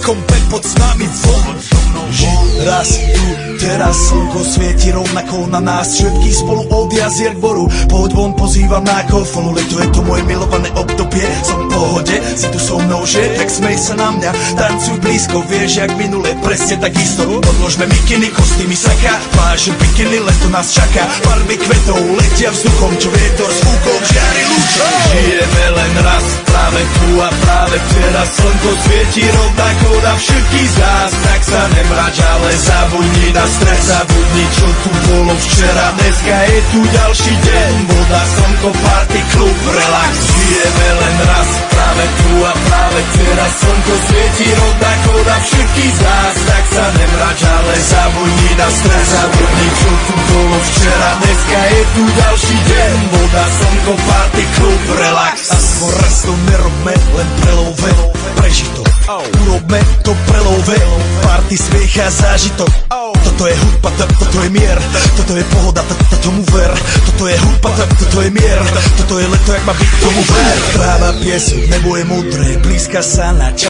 kompet pod s nami von. Raz tu, teraz slnko svieti rovnako na nás všetkých spolu od jazier k boru. Pohoď von, pozývam na kofolu, leto je to moje milované obdobie. Som v pohode, si tu so mnou, že? Tak smej sa na mňa, tancuj blízko, vieš jak minule, presne takisto. Odložme mikiny, kostýmy saka, pláže bikiny, leto nás čaká. Farby kvetov letia vzduchom, čo vietor s fúkom žiari lúčom. Žijeme len raz, práve tu a práve teraz slnko svieti rovnako na všetkých z nás. Tak sa nemrač, ale zabudni na stres, zabudni čo tu bolo včera. Dneska je tu ďalší deň, voda, slnko, party, klub, relax. Žijeme len raz, práve tu a práve teraz slnko svieti rovnako na všetkých z nás. Tak sa nemrač, ale zabudni na stres, zabudni čo tu bolo včera. Dneska je tu ďalší deň, voda, slnko, party, klub, relax. Aspoň raz to nerobme, len prelove, prežitok. Urobme to prelove, party, smiech a zážitok. Toto je hudba, toto je mier, toto je pohoda, tomu ver. Toto je hudba, toto je mier, toto je leto, jak má byť, tomu ver. Práva pieseň, nebo je modré, blízka sa na čas.